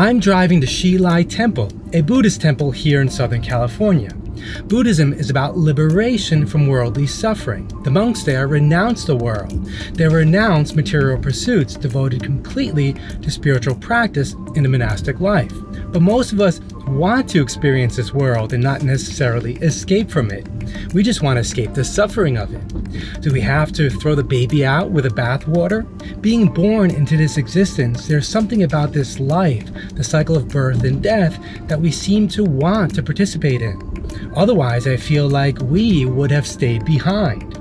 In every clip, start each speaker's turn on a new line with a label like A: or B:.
A: I'm driving to Hsi Lai Temple, a Buddhist temple here in Southern California. Buddhism is about liberation from worldly suffering. The monks there renounce the world. They renounce material pursuits devoted completely to spiritual practice in the monastic life. But most of us want to experience this world and not necessarily escape from it. We just want to escape the suffering of it. Do we have to throw the baby out with the bathwater? Being born into this existence, there's something about this life, the cycle of birth and death, that we seem to want to participate in. Otherwise, I feel like we would have stayed behind.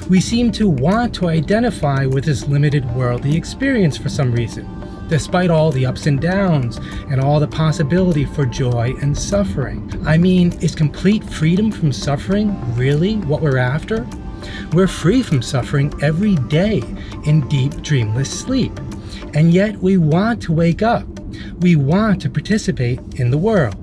A: We seem to want to identify with this limited worldly experience for some reason, despite all the ups and downs and all the possibility for joy and suffering. I mean, is complete freedom from suffering really what we're after? We're free from suffering every day in deep, dreamless sleep. And yet we want to wake up. We want to participate in the world.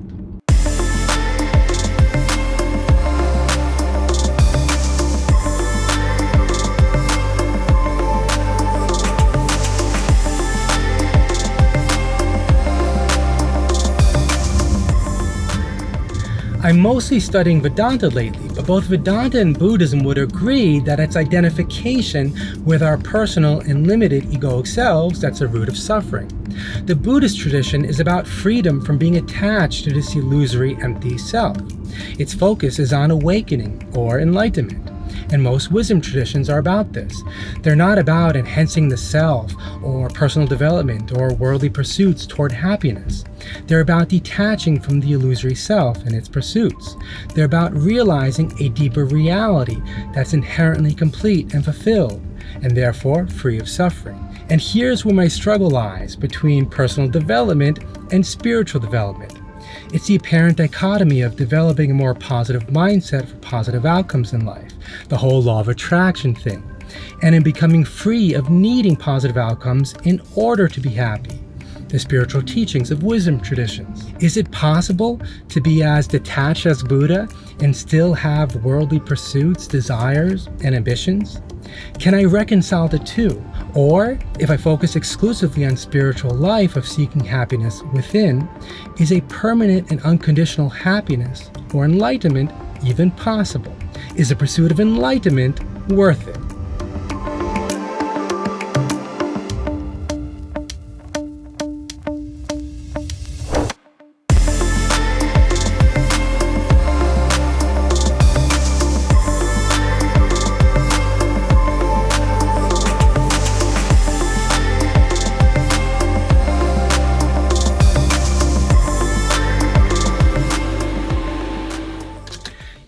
A: I'm mostly studying Vedanta lately, but both Vedanta and Buddhism would agree that it's identification with our personal and limited egoic selves that's the root of suffering. The Buddhist tradition is about freedom from being attached to this illusory, empty self. Its focus is on awakening or enlightenment. And most wisdom traditions are about this. They're not about enhancing the self or personal development or worldly pursuits toward happiness. They're about detaching from the illusory self and its pursuits. They're about realizing a deeper reality that's inherently complete and fulfilled, and therefore free of suffering. And here's where my struggle lies between personal development and spiritual development. It's the apparent dichotomy of developing a more positive mindset for positive outcomes in life, the whole law of attraction thing, and in becoming free of needing positive outcomes in order to be happy, the spiritual teachings of wisdom traditions. Is it possible to be as detached as Buddha and still have worldly pursuits, desires, and ambitions? Can I reconcile the two? Or, if I focus exclusively on spiritual life of seeking happiness within, is a permanent and unconditional happiness or enlightenment even possible? Is the pursuit of enlightenment worth it?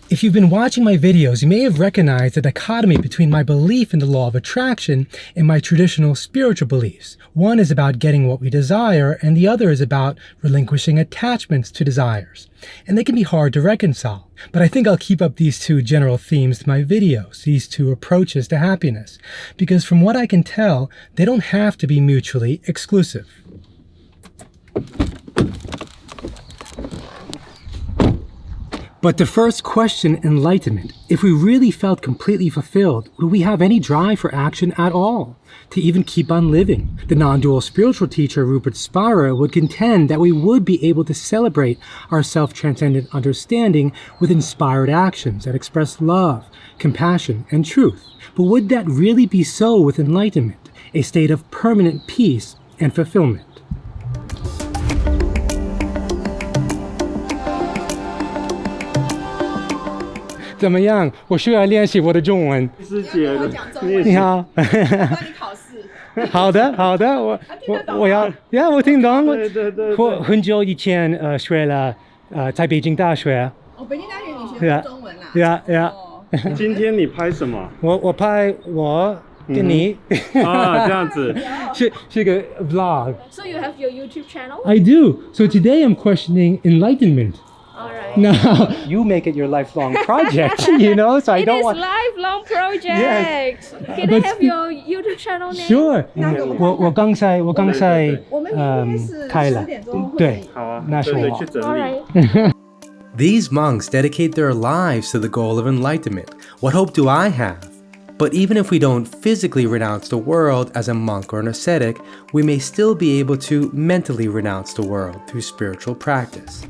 A: If you've been watching my videos, you may have recognized the dichotomy between my belief in the law of attraction and my traditional spiritual beliefs. One is about getting what we desire, and the other is about relinquishing attachments to desires. And they can be hard to reconcile. But I think I'll keep up these two general themes to my videos, these two approaches to happiness, because from what I can tell, they don't have to be mutually exclusive. But to first question enlightenment, if we really felt completely fulfilled, would we have any drive for action at all, to even keep on living? The non-dual spiritual teacher Rupert Spira would contend that we would be able to celebrate our self-transcendent understanding with inspired actions that express love, compassion, and truth. But would that really be so with enlightenment, a state of permanent peace and fulfillment? 怎么样？我需要练习我的中文。师姐的，你好。帮你考试。好的，好的，我要，呀，我听懂。我很久以前学了在北京大学。哦，北京大学你学中文啦？呀。
B: 今天你拍什么？
A: 我拍我跟你。
B: 啊，这样子。
A: 是个 vlog.
C: So you have your YouTube channel?
A: I do. So today I'm questioning enlightenment.
C: All right.
A: Now, you make it your lifelong project, you know, so I don't want...
C: It is lifelong project.
A: Yes.
C: Can I have your YouTube channel name?
A: Sure. 我刚才开了。对，那是我。
C: All right.
A: These monks dedicate their lives to the goal of enlightenment. What hope do I have? But even if we don't physically renounce the world as a monk or an ascetic, we may still be able to mentally renounce the world through spiritual practice.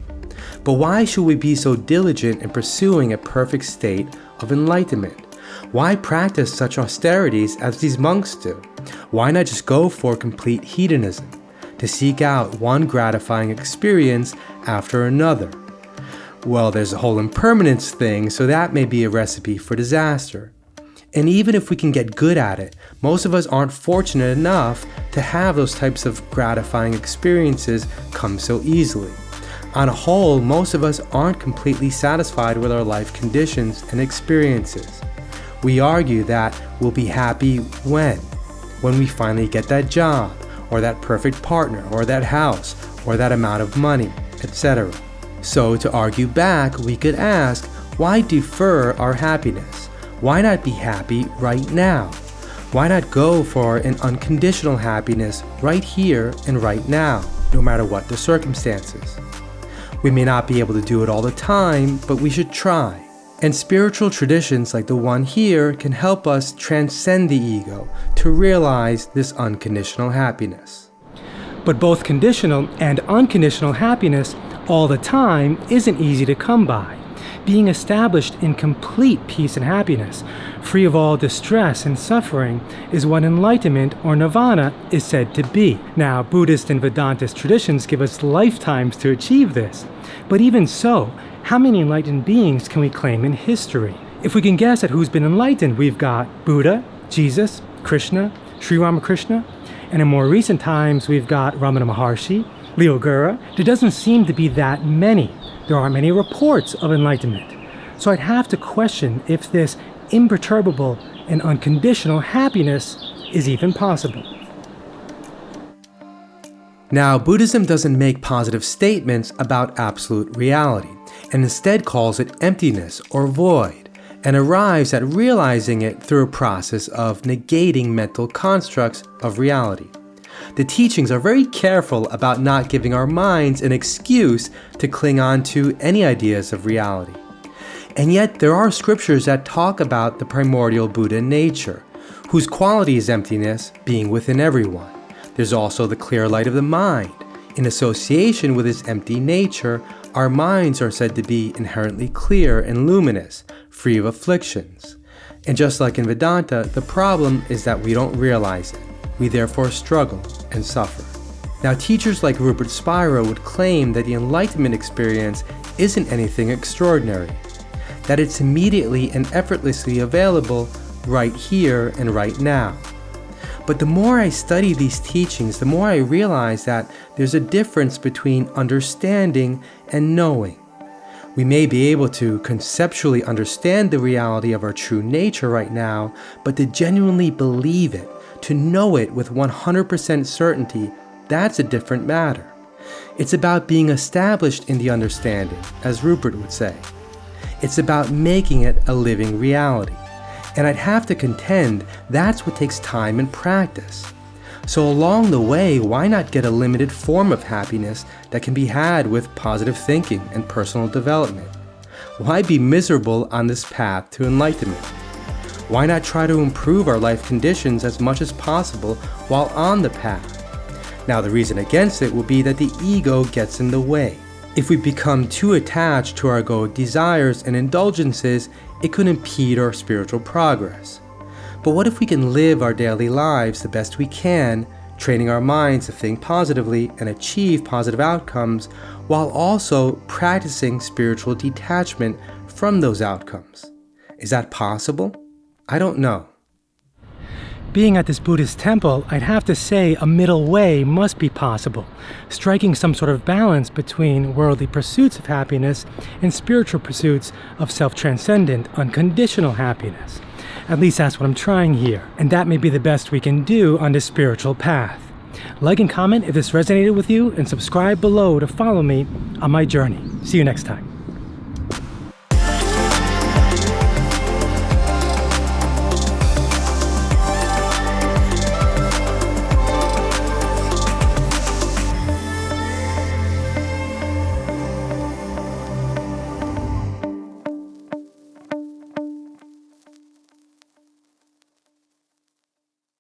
A: But why should we be so diligent in pursuing a perfect state of enlightenment? Why practice such austerities as these monks do? Why not just go for complete hedonism, to seek out one gratifying experience after another? Well, there's a whole impermanence thing, so that may be a recipe for disaster. And even if we can get good at it, most of us aren't fortunate enough to have those types of gratifying experiences come so easily. On a whole, most of us aren't completely satisfied with our life conditions and experiences. We argue that we'll be happy when we finally get that job, or that perfect partner, or that house, or that amount of money, etc. So to argue back, we could ask, why defer our happiness? Why not be happy right now? Why not go for an unconditional happiness right here and right now, no matter what the circumstances? We may not be able to do it all the time, but we should try. And spiritual traditions like the one here can help us transcend the ego to realize this unconditional happiness. But both conditional and unconditional happiness all the time isn't easy to come by. Being established in complete peace and happiness, free of all distress and suffering, is what enlightenment or nirvana is said to be. Now, Buddhist and Vedantist traditions give us lifetimes to achieve this. But even so, how many enlightened beings can we claim in history? If we can guess at who's been enlightened, we've got Buddha, Jesus, Krishna, Sri Ramakrishna, and in more recent times, we've got Ramana Maharshi, Leo Gura. There doesn't seem to be that many. There aren't many reports of enlightenment. So I'd have to question if this imperturbable and unconditional happiness is even possible. Now, Buddhism doesn't make positive statements about absolute reality, and instead calls it emptiness or void, and arrives at realizing it through a process of negating mental constructs of reality. The teachings are very careful about not giving our minds an excuse to cling on to any ideas of reality. And yet there are scriptures that talk about the primordial Buddha nature, whose quality is emptiness, being within everyone. There's also the clear light of the mind. In association with its empty nature, our minds are said to be inherently clear and luminous, free of afflictions. And just like in Vedanta, the problem is that we don't realize it. We therefore struggle and suffer. Now, teachers like Rupert Spira would claim that the Enlightenment experience isn't anything extraordinary, that it's immediately and effortlessly available right here and right now. But the more I study these teachings, the more I realize that there's a difference between understanding and knowing. We may be able to conceptually understand the reality of our true nature right now, but to genuinely believe it, to know it with 100% certainty, that's a different matter. It's about being established in the understanding, as Rupert would say. It's about making it a living reality. And I'd have to contend that's what takes time and practice. So along the way, why not get a limited form of happiness that can be had with positive thinking and personal development? Why be miserable on this path to enlightenment? Why not try to improve our life conditions as much as possible while on the path? Now, the reason against it will be that the ego gets in the way. If we become too attached to our egoic desires and indulgences, it could impede our spiritual progress. But what if we can live our daily lives the best we can, training our minds to think positively and achieve positive outcomes, while also practicing spiritual detachment from those outcomes? Is that possible? I don't know. Being at this Buddhist temple, I'd have to say a middle way must be possible, striking some sort of balance between worldly pursuits of happiness and spiritual pursuits of self-transcendent, unconditional happiness. At least that's what I'm trying here, and that may be the best we can do on this spiritual path. Like and comment if this resonated with you, and subscribe below to follow me on my journey. See you next time.